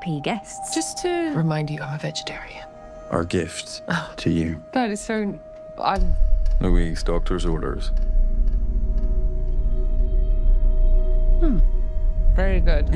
VIP guests. Just to remind you, I'm a vegetarian. Our gift to you. That is so... Louise, doctor's orders. Very good.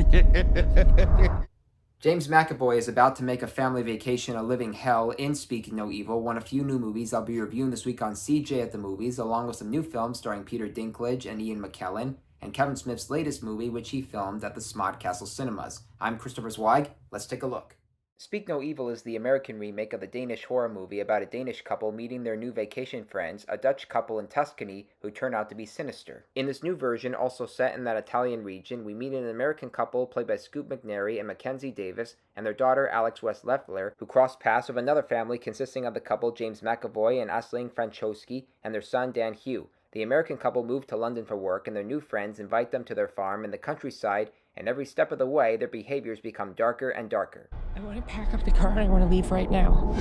James McAvoy is about to make a family vacation a living hell in Speak No Evil, one of few new movies I'll be reviewing this week on CJ at the Movies, along with some new films starring Peter Dinklage and Ian McKellen, and Kevin Smith's latest movie, which he filmed at the Smod Castle Cinemas. I'm Christopher Zweig. Let's take a look. Speak No Evil is the American remake of the Danish horror movie about a Danish couple meeting their new vacation friends, a Dutch couple in Tuscany who turn out to be sinister. In this new version, also set in that Italian region, we meet an American couple played by Scoot McNairy and Mackenzie Davis and their daughter Alex West Leffler, who cross paths with another family consisting of the couple James McAvoy and Aisling Francioski and their son Dan Hugh. The American couple move to London for work, and their new friends invite them to their farm in the countryside, and every step of the way, their behaviors become darker and darker. I want to pack up the car and I want to leave right now.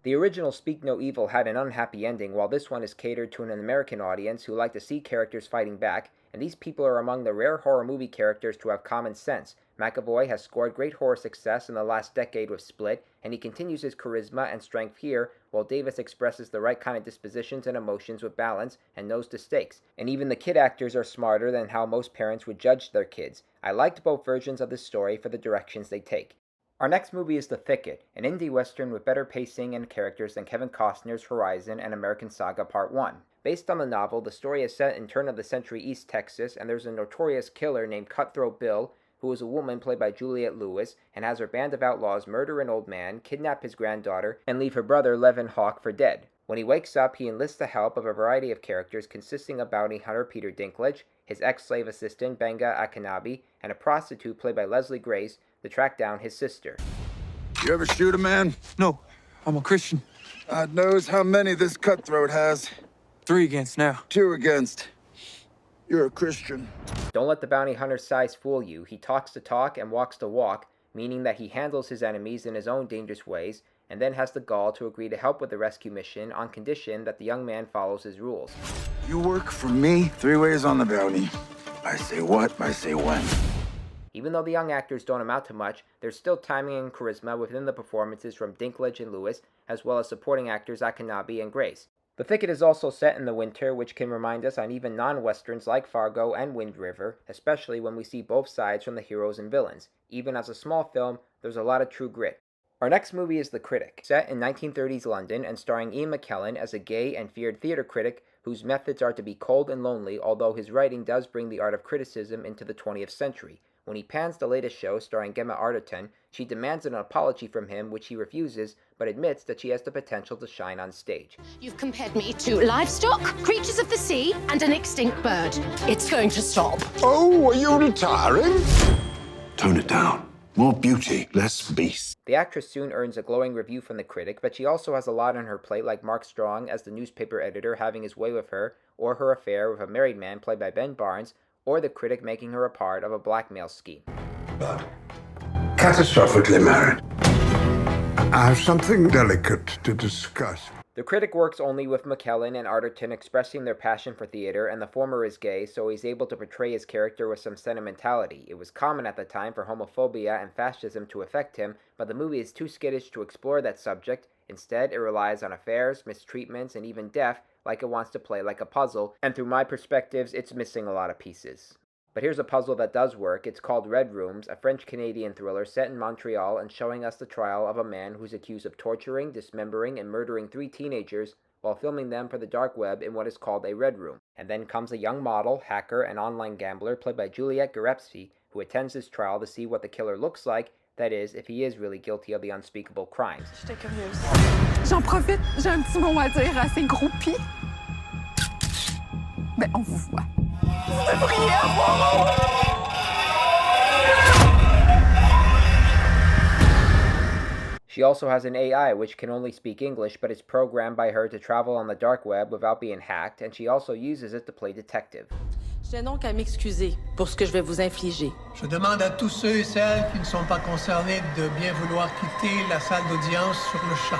The original Speak No Evil had an unhappy ending, while this one is catered to an American audience who like to see characters fighting back, and these people are among the rare horror movie characters to have common sense. McAvoy has scored great horror success in the last decade with Split, and he continues his charisma and strength here, while Davis expresses the right kind of dispositions and emotions with balance and knows the stakes. And even the kid actors are smarter than how most parents would judge their kids. I liked both versions of this story for the directions they take. Our next movie is The Thicket, an indie western with better pacing and characters than Kevin Costner's Horizon and American Saga Part 1. Based on the novel, the story is set in turn-of-the-century East Texas, and there's a notorious killer named Cutthroat Bill, who is a woman played by Juliette Lewis, and has her band of outlaws murder an old man, kidnap his granddaughter, and leave her brother Levin Hawke for dead. When he wakes up, he enlists the help of a variety of characters consisting of bounty hunter Peter Dinklage, his ex-slave assistant Benga Akanabi, and a prostitute played by Leslie Grace to track down his sister. You ever shoot a man? No, I'm a Christian. God knows how many this cutthroat has. 3 against now. 2 against. You're a Christian. Don't let the bounty hunter's size fool you. He talks the talk and walks the walk, meaning that he handles his enemies in his own dangerous ways, and then has the gall to agree to help with the rescue mission on condition that the young man follows his rules. You work for me 3 ways on the bounty. I say what, I say when. Even though the young actors don't amount to much, there's still timing and charisma within the performances from Dinklage and Lewis, as well as supporting actors Akanabi and Grace. The Thicket is also set in the winter, which can remind us on even non-westerns like Fargo and Wind River, especially when we see both sides from the heroes and villains. Even as a small film, there's a lot of true grit. Our next movie is The Critic, set in 1930s London and starring Ian McKellen as a gay and feared theater critic whose methods are to be cold and lonely, although his writing does bring the art of criticism into the 20th century. When he pans the latest show starring Gemma Arterton, she demands an apology from him, which he refuses, but admits that she has the potential to shine on stage. You've compared me to livestock, creatures of the sea, and an extinct bird. It's going to stop. Oh, are you retiring? Tone it down. More beauty, less beast. The actress soon earns a glowing review from the critic, but she also has a lot on her plate, like Mark Strong as the newspaper editor having his way with her, or her affair with a married man played by Ben Barnes, or the critic making her a part of a blackmail scheme. But catastrophically married. I have something delicate to discuss. The critic works only with McKellen and Arterton expressing their passion for theater, and the former is gay, so he's able to portray his character with some sentimentality. It was common at the time for homophobia and fascism to affect him, but the movie is too skittish to explore that subject. Instead, it relies on affairs, mistreatments, and even death, like it wants to play like a puzzle, and through my perspectives, it's missing a lot of pieces. But here's a puzzle that does work. It's called Red Rooms, a French-Canadian thriller set in Montreal and showing us the trial of a man who's accused of torturing, dismembering, and murdering 3 teenagers while filming them for the dark web in what is called a Red Room. And then comes a young model, hacker, and online gambler played by Juliette Gariepy, who attends this trial to see what the killer looks like, that is, if he is really guilty of the unspeakable crimes. J'étais curieuse. J'en profite, j'ai un petit mot à dire à ces groupies. Mais on vous voit. Vous devriez avoir... She also has an AI which can only speak English, but it's programmed by her to travel on the dark web without being hacked, and she also uses it to play detective. Je tiens donc à m'excuser pour ce que je vais vous infliger. Je demande à tous ceux et celles qui ne sont pas concernés de bien vouloir quitter la salle d'audience sur le champ.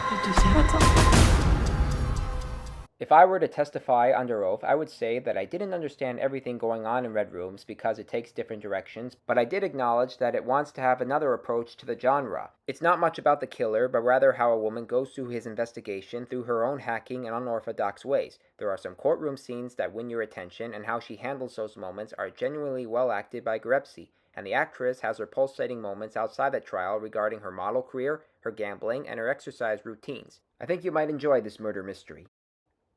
If I were to testify under oath, I would say that I didn't understand everything going on in Red Rooms because it takes different directions, but I did acknowledge that it wants to have another approach to the genre. It's not much about the killer, but rather how a woman goes through his investigation through her own hacking and unorthodox ways. There are some courtroom scenes that win your attention, and how she handles those moments are genuinely well acted by Gariepy, and the actress has her pulsating moments outside the trial regarding her model career, her gambling, and her exercise routines. I think you might enjoy this murder mystery.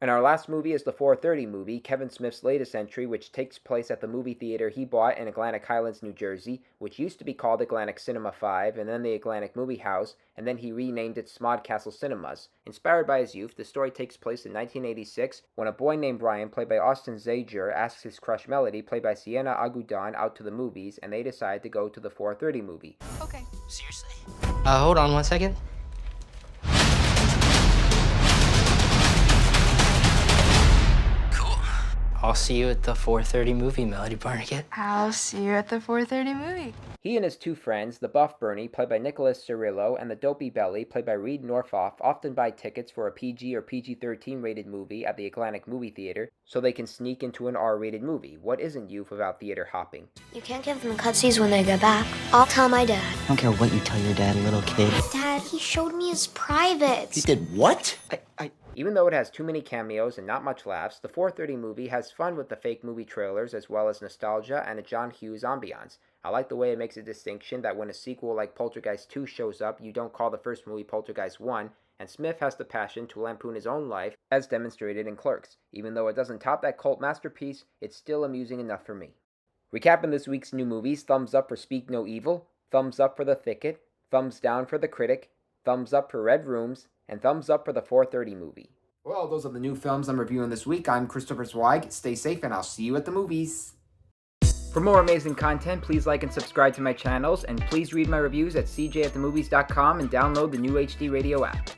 And our last movie is the 4:30 movie, Kevin Smith's latest entry, which takes place at the movie theater he bought in Atlantic Highlands, New Jersey, which used to be called Atlantic Cinema 5, and then the Atlantic Movie House, and then he renamed it Smodcastle Cinemas. Inspired by his youth, the story takes place in 1986, when a boy named Brian, played by Austin Zajur, asks his crush Melody, played by Sienna Agudan, out to the movies, and they decide to go to the 4:30 movie. Okay. Seriously? Hold on 1 second. I'll see you at the 4:30 movie, Melody Barnegat. I'll see you at the 4:30 movie. He and his two friends, the buff Bernie, played by Nicholas Cirillo, and the dopey Belly, played by Reed Norfoff, often buy tickets for a PG or PG-13 rated movie at the Atlantic Movie Theater, so they can sneak into an R-rated movie. What isn't youth without theater hopping? You can't give them cutsies when they get back. I'll tell my dad. I don't care what you tell your dad, little kid. Dad, he showed me his privates. He did what? Even though it has too many cameos and not much laughs, the 4:30 movie has fun with the fake movie trailers as well as nostalgia and a John Hughes ambiance. I like the way it makes a distinction that when a sequel like Poltergeist 2 shows up, you don't call the first movie Poltergeist 1, and Smith has the passion to lampoon his own life, as demonstrated in Clerks. Even though it doesn't top that cult masterpiece, it's still amusing enough for me. Recapping this week's new movies, thumbs up for Speak No Evil, thumbs up for The Thicket, thumbs down for The Critic, thumbs up for Red Rooms, and thumbs up for the 4:30 movie. Well, those are the new films I'm reviewing this week. I'm Christopher Zweig. Stay safe, and I'll see you at the movies. For more amazing content, please like and subscribe to my channels, and please read my reviews at cjatthemovies.com and download the new HD Radio app.